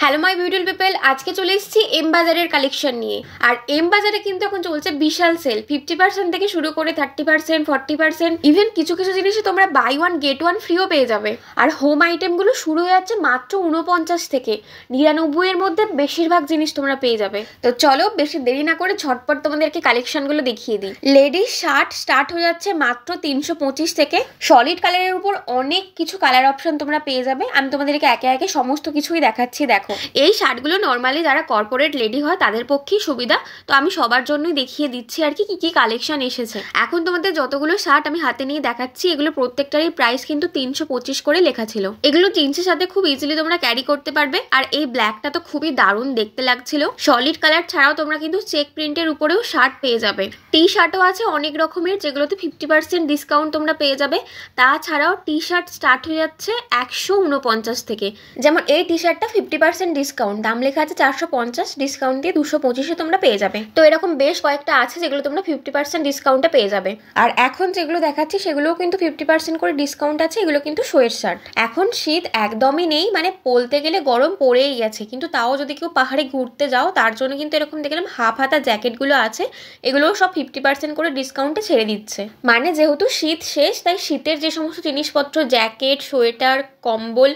Hello my beautiful people, আজকে চলে এসেছি এম বাজারের কালেকশন নিয়ে। আর এম বাজারে কিন্তু এখন চলছে বিশাল সেল, 50% থেকে শুরু করে 30%, 40%, ইভেন কিছু কিছু জিনিসে তোমরা বাই ওয়ান গেট ওয়ান ফ্রিও পেয়ে যাবে। আর হোম আইটেমগুলো শুরু হয়ে যাচ্ছে মাত্র 49 থেকে 99 এর মধ্যে বেশিরভাগ জিনিস তোমরা পেয়ে যাবে। তো চলো বেশি দেরি না করে ঝটপট তোমাদেরকে কালেকশনগুলো দেখিয়ে দিই। লেডিস শার্ট স্টার্ট হয়ে যাচ্ছে মাত্র 325 থেকে। সলিড কালারের উপর অনেক কিছু কালার অপশন তোমরা পেয়ে যাবে। আমি তোমাদেরকে একে একে সমস্ত কিছুই দেখাচ্ছি। দেখো, এই শার্টগুলো নর্মালি যারা কর্পোরেট লেডি হয় তাদের পক্ষেই সুবিধা, তো আমি সবার জন্যই দেখিয়ে দিচ্ছি আর কি কি কালেকশন এসেছে। এখন তোমাদের যতগুলো শার্ট আমি হাতে নিয়ে দেখাচ্ছি এগুলো প্রত্যেকটারই প্রাইস কিন্তু 325 করে লেখা ছিল। এগুলো জিন্সের সাথে খুব ইজিলি তোমরা ক্যারি করতে পারবে। আর এই ব্ল্যাকটা তো খুবই দারুণ দেখতে লাগছিল। সলিড কালার ছাড়াও তোমরা কিন্তু চেক প্রিন্টের উপরেও শার্ট পেয়ে যাবে। টি শার্টও আছে অনেক রকমের, যেগুলোতে 50% ডিসকাউন্ট তোমরা পেয়ে যাবে। তাছাড়াও টি শার্ট স্টার্ট হয়ে যাচ্ছে 149 থেকে। যেমন এই টি শার্টটা 50% ডিসকাউন্ট, দাম লেখা আছে 450, ডিসকাউন্ট দিয়ে 225-এ তোমরা পেয়ে যাবে। তো এরকম বেশ কয়েকটা আছে যেগুলো তোমরা 50% ডিসকাউন্টে পেয়ে যাবে। আর এখন যেগুলো দেখাচ্ছি সেগুলোও কিন্তু 50% করে ডিসকাউন্ট আছে। এগুলো কিন্তু শোয়ের শার্ট। এখন শীত একদমই নেই, মানে বলতে গেলে গরম পড়েই গেছে, কিন্তু তাও যদি কেউ পাহাড়ে ঘুরতে যাও তার জন্য কিন্তু এরকম দেখলাম হাফ হাতা জ্যাকেটগুলো আছে। এগুলোও সব 50% করে ডিসকাউন্টে ছেড়ে দিচ্ছে। মানে যেহেতু শীত শেষ, তাই শীতের যে সমস্ত জিনিসপত্র, জ্যাকেট, সোয়েটার, কম্বল,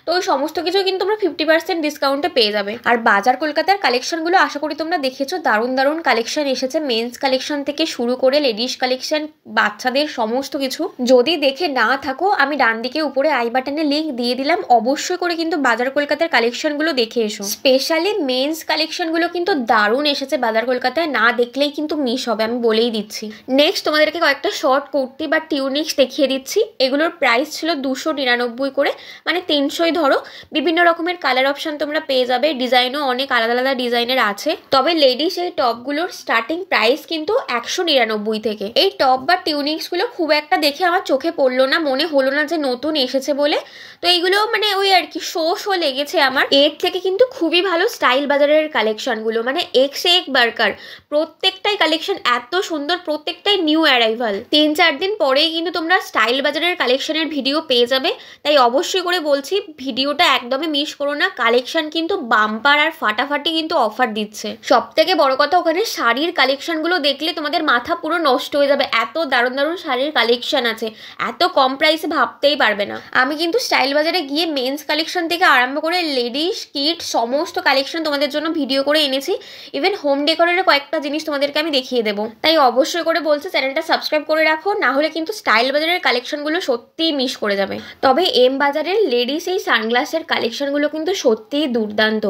তো ওই সমস্ত কিছু কিন্তু তোমরা 50% ডিসকাউন্টে পেয়ে যাবে। আর বাজার কলকাতার কালেকশনগুলো আশা করি তোমরা দেখেছো, দারুণ দারুণ কালেকশন এসেছে। মেন্স কালেকশন থেকে শুরু করে লেডিস কালেকশন, বাচ্চাদের সমস্ত কিছু। যদি দেখে না থাকো, আমি ডান দিকে উপরে আই বাটনে লিঙ্ক দিয়ে দিলাম, অবশ্যই করে কিন্তু বাজার কলকাতার কালেকশনগুলো দেখে এসো। স্পেশালি মেন্স কালেকশনগুলো কিন্তু দারুণ এসেছে বাজার কলকাতায়, না দেখলেই কিন্তু মিস হবে, আমি বলেই দিচ্ছি। নেক্সট তোমাদেরকে কয়েকটা শর্ট কুর্তি বা টিউনিক্স দেখিয়ে দিচ্ছি। এগুলোর প্রাইস ছিল 299 করে, মানে 300 ধরো। বিভিন্ন রকমের কালার অপশন তোমরা পেয়ে যাবে, ডিজাইনও অনেক আলাদা আলাদা ডিজাইনের আছে। তবে লেডিস এই টপগুলোর স্টার্টিং প্রাইস কিন্তু 199 থেকে। এই টপ বা টিউনিক্স গুলো খুব একটা দেখে আমার চোখে পড়লো না, মনে হলো না যে নতুন এসেছে বলে। তো এইগুলো মানে ওই আর কি শো লেগেছে আমার। এর থেকে কিন্তু খুবই ভালো স্টাইল বাজারের কালেকশন গুলো, মানে এক্স এক বার্কার। প্রত্যেকটাই কালেকশন এত সুন্দর, প্রত্যেকটাই নিউ অ্যারাইভাল। 3-4 দিন পরেই কিন্তু তোমরা স্টাইল বাজারের কালেকশনের ভিডিও পেয়ে যাবে। তাই অবশ্যই করে বলছি, ভিডিওটা একদমই মিস করো না। কালেকশন কিন্তু বাম্পার আর ফাটাফাটি কিন্তু অফার দিচ্ছে। সব থেকে বড় কথা, ওখানে শাড়ির কালেকশনগুলো দেখলে তোমাদের মাথা পুরো নষ্ট হয়ে যাবে। এত দারুণ দারুণ শাড়ির কালেকশন আছে, এত কম প্রাইসে ভাবতেই পারবে না। আমি কিন্তু স্টাইল বাজারে গিয়ে মেন্স কালেকশন থেকে আরম্ভ করে লেডিস কিড সমস্ত কালেকশন তোমাদের জন্য ভিডিও করে এনেছি। ইভেন হোম ডেকোরের কয়েকটা জিনিস তোমাদেরকে আমি দেখিয়ে দেবো। তাই অবশ্যই করে বলছি চ্যানেলটা সাবস্ক্রাইব করে রাখো, না হলে কিন্তু স্টাইল বাজারের কালেকশনগুলো সত্যিই মিস করে যাবে। তবে এম বাজারের লেডিস এই সানগ্লাসের কালেকশনগুলো কিন্তু সত্যিই দুর্দান্ত।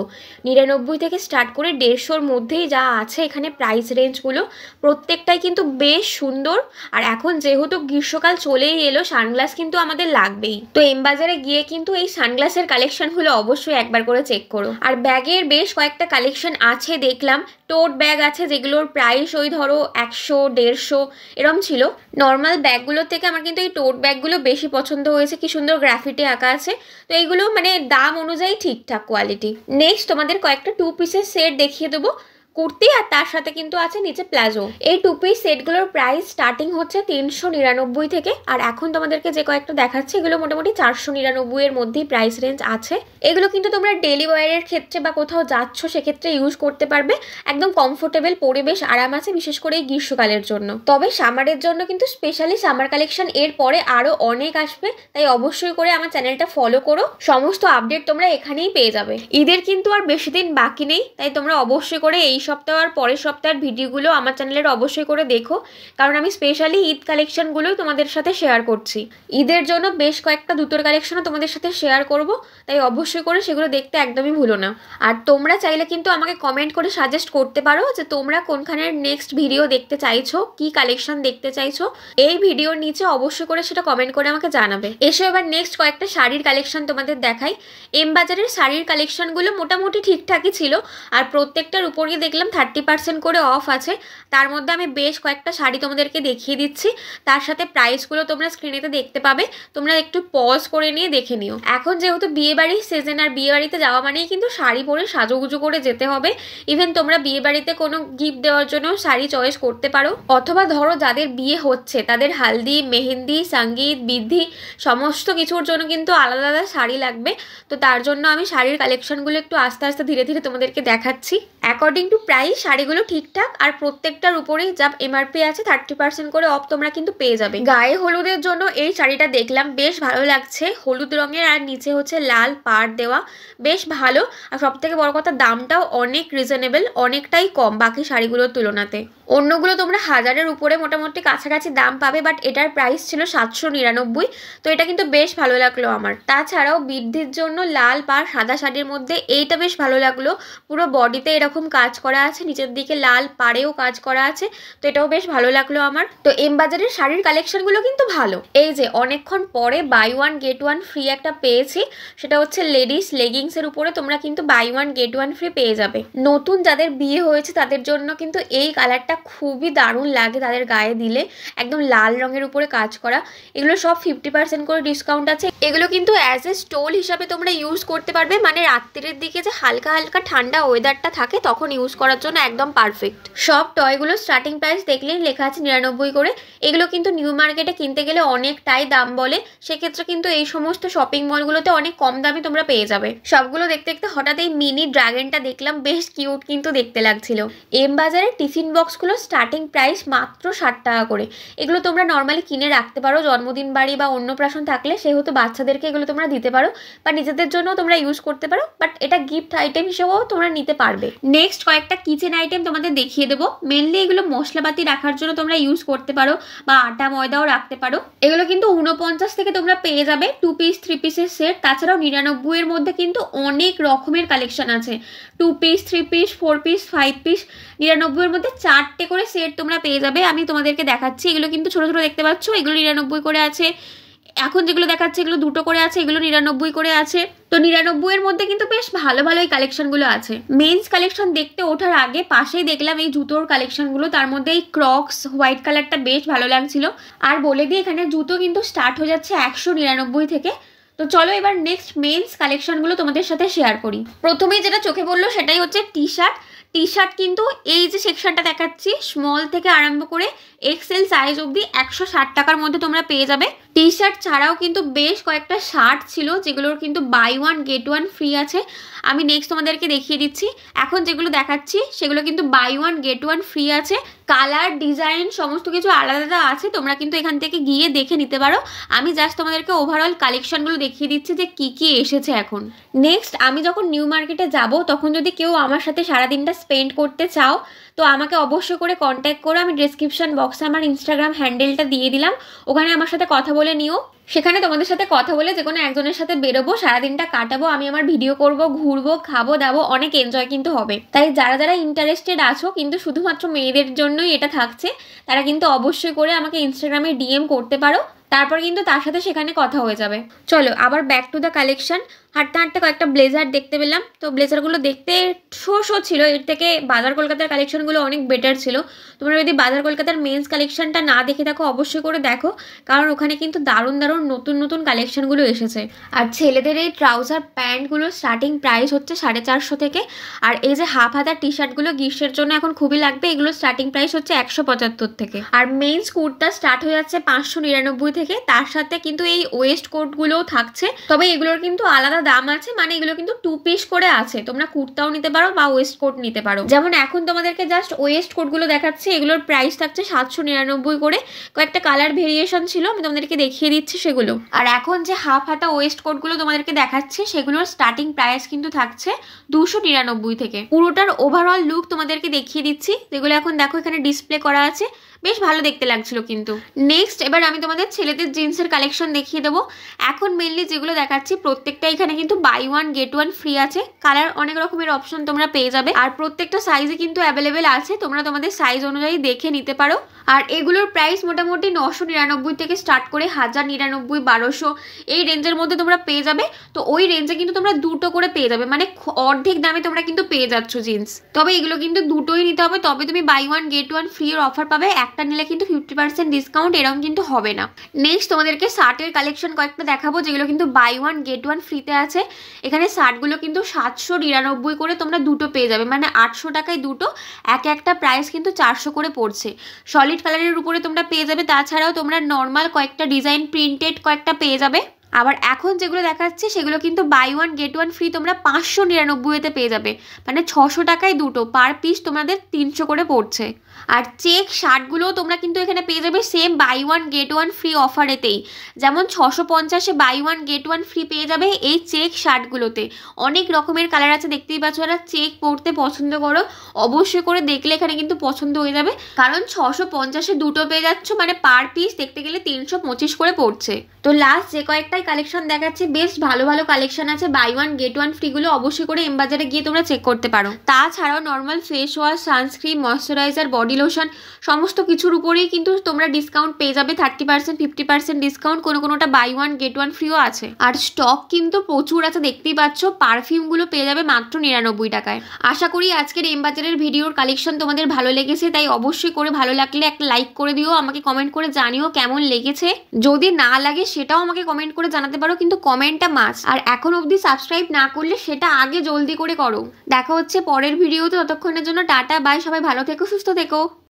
99 থেকে স্টার্ট করে 150-র মধ্যেই যা আছে এখানে প্রাইস রেঞ্জগুলো, প্রত্যেকটাই কিন্তু বেশ সুন্দর। আর এখন যেহেতু গ্রীষ্মকাল চলেই এলো, সানগ্লাস কিন্তু আমাদের লাগবেই। তো এম বাজারে গিয়ে কিন্তু এই সানগ্লাসের কালেকশনগুলো অবশ্যই একবার করে চেক করো। আর ব্যাগের বেশ কয়েকটা কালেকশন আছে দেখলাম। টোট ব্যাগ আছে যেগুলোর প্রাইস ওই ধরো 100-150 এরম ছিল। নর্মাল ব্যাগগুলোর থেকে আমার কিন্তু এই টোট ব্যাগগুলো বেশি পছন্দ হয়েছে, কি সুন্দর গ্রাফিটি আঁকা আছে। তো এইগুলো মানে দাম অনুযায়ী ঠিকঠাক কোয়ালিটি। নেক্সট তোমাদের কয়েকটা 2 পিসের সেট দেখিয়ে দেবো, কুর্তি আর তার সাথে কিন্তু আছে নিচে প্লাজো। এই 2 পিস সেটগুলোর প্রাইস স্টার্টিং হচ্ছে 399 থেকে। আর এখন তোমাদেরকে যে কয়েকটা দেখাচ্ছি এগুলো মোটামুটি 499 এর মধ্যেই প্রাইস রেঞ্জ আছে। এগুলো কিন্তু তোমরা ডেলি ওয়ারের ক্ষেত্রে বা কোথাও যাচ্ছ সেক্ষেত্রে ইউজ করতে পারবে। একদম কমফোর্টেবল, পরিবেশ আরাম আছে, বিশেষ করে এই গ্রীষ্মকালের জন্য। তবে সামারের জন্য কিন্তু স্পেশালি সামার কালেকশন এর পরে আরো অনেক আসবে, তাই অবশ্যই করে আমার চ্যানেলটা ফলো করো। সমস্ত আপডেট তোমরা এখানেই পেয়ে যাবে। ঈদের কিন্তু আর বেশি দিন বাকি নেই, তাই তোমরা অবশ্যই করে এই সপ্তাহ আর পরের সপ্তাহের ভিডিওগুলো আমার চ্যানেলের অবশ্যই করে দেখো, কারণ আমি স্পেশালি ঈদ কালেকশনগুলোই তোমাদের সাথে শেয়ার করছি। ঈদের জন্য বেশ কয়েকটা দুটোর কালেকশনও তোমাদের সাথে শেয়ার করব, তাই অবশ্যই করে সেগুলো দেখতে একদমই ভুলো না। আর তোমরা চাইলে কিন্তু আমাকে কমেন্ট করে সাজেস্ট করতে পারো যে তোমরা কোনখানের নেক্সট ভিডিও দেখতে চাইছো, কি কালেকশন দেখতে চাইছো। এই ভিডিওর নিচে অবশ্যই করে সেটা কমেন্ট করে আমাকে জানাবে। এসো এবার নেক্সট কয়েকটা শাড়ির কালেকশন তোমাদের দেখাই। এম বাজারের শাড়ির কালেকশনগুলো মোটামুটি ঠিকঠাকই ছিল, আর প্রত্যেকটার উপরে দেখলাম 30% করে অফ আছে। তার মধ্যে আমি বেশ কয়েকটা শাড়ি তোমাদেরকে দেখিয়ে দিচ্ছি, তার সাথে প্রাইসগুলো তোমরা স্ক্রিনেতে দেখতে পাবে, তোমরা একটু পজ করে নিয়ে দেখে নিও। এখন যেহেতু বিয়েবাড়ির সিজন, আর বিয়েবাড়িতে যাওয়া মানেই কিন্তু শাড়ি পরে সাজুগুজু করে যেতে হবে। ইভেন তোমরা বিয়েবাড়িতে কোনো গিফট দেওয়ার জন্য শাড়ি চয়েস করতে পারো, অথবা ধরো যাদের বিয়ে হচ্ছে তাদের হালদি, মেহেন্দি, সঙ্গীত, বিধি সমস্ত কিছুর জন্য কিন্তু আলাদা আলাদা শাড়ি লাগবে। তো তার জন্য আমি শাড়ির কালেকশনগুলো একটু আস্তে আস্তে ধীরে ধীরে তোমাদেরকে দেখাচ্ছি। অ্যাকর্ডিং টু প্রাইস শাড়িগুলো ঠিকঠাক, আর প্রত্যেকটার উপরেই যা এমআরপি আছে 30% করে অফ তোমরা কিন্তু পেয়ে যাবে। গায়ে হলুদের জন্য এই শাড়িটা দেখলাম, বেশ ভালো লাগছে, হলুদ রঙের, আর নিচে হচ্ছে লাল পাড় দেওয়া, বেশ ভালো। আর সব থেকে বড় কথা দামটাও অনেক রিজনেবল, অনেকটাই কম বাকি শাড়িগুলোর তুলনাতে। অন্যগুলো তোমরা 1000-এর উপরে মোটামুটি কাছাকাছি দাম পাবে, বাট এটার প্রাইস ছিল 799। তো এটা কিন্তু বেশ ভালো লাগলো আমার। তাছাড়াও বৃদ্ধির জন্য লাল পাড় সাদা শাড়ির মধ্যে এইটা বেশ ভালো লাগলো, পুরো বডিতে এরকম কাজ করা আছে, নিচের দিকে লাল পাড়েও কাজ করা আছে, তো এটাও বেশ ভালো লাগলো আমার। তো এম বাজারের শাড়ির কালেকশনগুলো কিন্তু ভালো। এই যে অনেকক্ষণ পরে buy one get one free একটা পেয়েছি, সেটা হচ্ছে লেডিস লেগিংসের উপরে তোমরা কিন্তু buy one get one free পেয়ে যাবে। নতুন যাদের বিয়ে হয়েছে তাদের জন্য কিন্তু এই কালারটা খুবই দারুণ লাগে, তাদের গায়ে দিলে একদম লাল রঙের উপরে কাজ করা। এগুলো সব 50% করে ডিসকাউন্ট আছে। এগুলো কিন্তু অ্যাজ এ স্টোল হিসাবে তোমরা ইউজ করতে পারবে, মানে রাত্রির দিকে যে হালকা হালকা ঠান্ডা ওয়েদারটা থাকে তখন ইউজ করার জন্য একদম পারফেক্ট। সব টয়গুলো স্টার্টিং প্রাইস দেখলেই লেখা আছে 99 করে। এগুলো কিন্তু নিউ মার্কেটে কিনতে গেলে অনেকটাই দাম বলে, সেক্ষেত্রে কিন্তু এই সমস্ত শপিং মলগুলোতে অনেক কম দামে তোমরা পেয়ে যাবে। সবগুলো দেখতে দেখতে হঠাৎ এই মিনি ড্রাগনটা দেখলাম, বেশ কিউট কিন্তু দেখতে লাগছিল। এম বাজারে টিফিন বক্সগুলো স্টার্টিং প্রাইস মাত্র 60 টাকা করে। এগুলো তোমরা নর্মালি কিনে রাখতে পারো, জন্মদিন বাড়ি বা অন্নপ্রাশন থাকলে সেহেতু বাচ্চাদেরকে এগুলো তোমরা দিতে পারো, বা নিজেদের জন্য তোমরা ইউজ করতে পারো, বাট এটা গিফট আইটেম হিসেবেও তোমরা নিতে পারবে। নেক্সট কয়েকটা কিচেন আইটেম তোমাদের দেখিয়ে দেবো। মেনলি এগুলো মশলাপাতি রাখার জন্য তোমরা ইউজ করতে পারো, বা আটা ময়দাও রাখতে পারো। এগুলো কিন্তু 49 থেকে তোমরা পেয়ে যাবে 2 পিস 3 পিসের সেট। তাছাড়াও 99 এর মধ্যে কিন্তু অনেক রকমের কালেকশন আছে, 2 পিস 3 পিস 4 পিস 5 পিস। 99 এর মধ্যে 4টে করে সেট তোমরা পেয়ে যাবে। আমি তোমাদেরকে দেখাচ্ছি, এগুলো কিন্তু ছোট ছোট দেখতে পাচ্ছ, এগুলো 99 করে আছে। এখন যেগুলো দেখাচ্ছে এগুলো 2টো করে আছে, এগুলো 99 করে আছে। তো 99 এর মধ্যে কিন্তু বেশ ভালো ভালো এই কালেকশনগুলো আছে। মেন্স কালেকশন দেখতে ওঠার আগে পাশেই দেখলাম এই জুতোর কালেকশনগুলো, তার মধ্যে এই ক্রক্স হোয়াইট কালারটা বেশ ভালো লাগছিল। আর বলে দিই এখানে জুতো কিন্তু স্টার্ট হয়ে যাচ্ছে 199 থেকে। তো চলো এবার নেক্সট মেন্স কালেকশনগুলো তোমাদের সাথে শেয়ার করি। প্রথমেই যেটা চোখে পড়লো সেটাই হচ্ছে টি শার্ট। টি শার্ট কিন্তু এই যে সেকশনটা দেখাচ্ছি, স্মল থেকে আরম্ভ করে এক্সেল সাইজ অবধি 160 টাকার মধ্যে তোমরা পেয়ে যাবে। টি শার্ট ছাড়াও কিন্তু বেশ কয়েকটা শার্ট ছিল যেগুলোর কিন্তু buy one get one free আছে। আমি নেক্সট তোমাদেরকে দেখিয়ে দিচ্ছি। এখন যেগুলো দেখাচ্ছি সেগুলো কিন্তু buy one get one free আছে। কালার ডিজাইন সমস্ত কিছু আলাদা আলাদা আছে, তোমরা কিন্তু এখান থেকে গিয়ে দেখে নিতে পারো। আমি জাস্ট তোমাদেরকে ওভারঅল কালেকশনগুলো দেখিয়ে দিচ্ছি যে কি কি এসেছে এখন। নেক্সট আমি যখন নিউ মার্কেটে যাব তখন যদি কেউ আমার সাথে সারাদিনটা স্পেন্ড করতে চাও তো আমাকে অবশ্যই করে কন্ট্যাক্ট করো। আমি ডেসক্রিপশন বক্সে আমার ইনস্টাগ্রাম হ্যান্ডেলটা দিয়ে দিলাম, ওখানে আমার সাথে কথা বলে নিও। সেখানে তোমাদের সাথে কথা বলে যে কোনো একজনের সাথে বেরোবো, সারাদিনটা কাটাবো, আমি আমার ভিডিও করব, ঘুরবো, খাবো দাবো, অনেক এনজয় কিন্তু হবে। তাই যারা যারা ইন্টারেস্টেড আছো, কিন্তু শুধুমাত্র মেয়েদের জন্যই এটা থাকছে, তারা কিন্তু অবশ্যই করে আমাকে ইনস্টাগ্রামে ডিএম করতে পারো, তারপর কিন্তু তার সাথে সেখানে কথা হয়ে যাবে। চলো আবার ব্যাক টু দ্য কালেকশন। হাঁটতে হাঁটতে কয়েকটা ব্লেজার দেখতে পেলাম। তো ব্লেজারগুলো দেখতে শো ছিল, এর থেকে বাজার কলকাতার কালেকশনগুলো অনেক বেটার ছিল। তোমরা যদি বাজার কলকাতার মেন্স কালেকশনটা না দেখে থাকো অবশ্যই করে দেখো, কারণ ওখানে কিন্তু দারুণ দারুণ নতুন নতুন কালেকশনগুলো এসেছে। আর ছেলেদের এই ট্রাউজার প্যান্টগুলো স্টার্টিং প্রাইস হচ্ছে 450 থেকে। আর এই যে হাফ হাতার টি শার্টগুলো গ্রীষ্মের জন্য এখন খুবই লাগবে, এগুলো স্টার্টিং প্রাইস হচ্ছে 175 থেকে। আর মেন্স কুর্তা স্টার্ট হয়ে যাচ্ছে 599 থেকে। তার সাথে কিন্তু এই ওয়েস্ট কোটগুলোও থাকছে, তবে এগুলোর কিন্তু আলাদা দাম আছে, মানে এগুলো কিন্তু 2 পিস করে আছে। তোমরা কুর্তাও নিতে পারো বা ওয়েস্ট কোট নিতে পারো। যেমন এখন তোমাদেরকে জাস্ট ওয়েস্ট কোটগুলো দেখাচ্ছি, এগুলোর প্রাইস থাকছে 799 করে। কয়েকটা কালার ভেরিয়েশন ছিল, আমি তোমাদেরকে দেখিয়ে দিচ্ছি সেগুলো। আর এখন যে হাফ হাতা ওয়েস্ট কোটগুলো তোমাদেরকে দেখাচ্ছি সেগুলোর স্টার্টিং প্রাইস কিন্তু থাকছে 299 থেকে। পুরোটার ওভারঅল লুক তোমাদেরকে দেখিয়ে দিচ্ছি, যেগুলো এখন দেখো এখানে ডিসপ্লে করা আছে। বেশ ভালো দেখতে লাগছিল কিন্তু। নেক্সট এবার আমি তোমাদের ছেলেদের জিন্সের কালেকশন দেখিয়ে দেবো। এখন মেনলি যেগুলো দেখাচ্ছি প্রত্যেকটা এখানে কিন্তু buy one get one free আছে। কালার অনেক রকমের অপশন তোমরা পেয়ে যাবে, আর প্রত্যেকটা সাইজে কিন্তু অ্যাভেলেবেল আছে, তোমরা তোমাদের সাইজ অনুযায়ী দেখে নিতে পারো। আর এগুলোর প্রাইস মোটামুটি 999 থেকে স্টার্ট করে 1099, 1200 এই রেঞ্জের মধ্যে তোমরা পেয়ে যাবে। তো ওই রেঞ্জে কিন্তু তোমরা দুটো করে পেয়ে যাবে, মানে অর্ধেক দামে তোমরা কিন্তু পেয়ে যাচ্ছ জিন্স। তবে এগুলো কিন্তু দুটোই নিতে হবে, তবে তুমি buy one get one free এর অফার পাবে। একটা নিলে কিন্তু 50% ডিসকাউন্ট এরকম কিন্তু হবে না। নেক্সট তোমাদেরকে শার্টের কালেকশন কয়েকটা দেখাবো যেগুলো কিন্তু বাই ওয়ান গেট ওয়ান ফ্রিতে আছে। এখানে শার্টগুলো কিন্তু 799 করে তোমরা দুটো পেয়ে যাবে, মানে 800 টাকায় দুটো, একটা প্রাইস কিন্তু 400 করে পড়ছে। সলিড কালারের উপরে তোমরা পেয়ে যাবে, তাছাড়াও তোমরা নর্মাল কয়েকটা ডিজাইন প্রিন্টেড কয়েকটা পেয়ে যাবে। আবার এখন যেগুলো দেখাচ্ছে সেগুলো কিন্তু buy one get one free তোমরা 599-তে পেয়ে যাবে, মানে 600 টাকায় দুটো, পার পিস তোমাদের 300 করে পড়ছে। আর চেক শার্টগুলোও তোমরা কিন্তু এখানে পেয়ে যাবে same buy one get one free অফারেতেই। যেমন 650-এ buy one get one free পেয়ে যাবে এই চেক শার্টগুলোতে। অনেক রকমের কালার আছে, দেখতেই পাচ্ছ। যারা চেক পরতে পছন্দ করো অবশ্যই করে দেখলে এখানে কিন্তু পছন্দ হয়ে যাবে, কারণ 650-এ দুটো পেয়ে যাচ্ছ, মানে পার পিস দেখতে গেলে 325 করে পড়ছে। তো লাস্ট যে কয়েকটাই কালেকশন দেখাচ্ছে বেশ ভালো ভালো কালেকশন আছে। বাই ওয়ান গেট ওয়ান ফ্রিগুলো অবশ্যই করে এম বাজারে গিয়ে তোমরা চেক করতে পারো। তাছাড়াও normal face wash, sunscreen, moisturiser, body lotion সমস্ত কিছুর উপরেই কিন্তু তোমরা ডিসকাউন্ট পেয়ে যাবে, 30%, 50% ডিসকাউন্ট, কোনোটা বাই ওয়ান গেট ওয়ান ফ্রিও আছে। আর স্টক কিন্তু প্রচুর আছে, দেখতেই পাচ্ছ। পারফিউমগুলো পেয়ে যাবে মাত্র 99 টাকায়। আশা করি আজকের এম বাজারের ভিডিওর কালেকশন তোমাদের ভালো লেগেছে, তাই অবশ্যই করে ভালো লাগলে একটা লাইক করে দিও, আমাকে কমেন্ট করে জানিও কেমন লেগেছে। যদি না লাগে সেটাও আমাকে কমেন্ট করে জানাতে পারো, কিন্তু কমেন্টটা মাস্ট। আর এখন অবধি সাবস্ক্রাইব না করলে সেটা আগে জলদি করে করো। দেখা হচ্ছে পরের ভিডিওতে, ততক্ষণের জন্য টাটা বাই, সবাই ভালো থেকো, সুস্থ থেকো।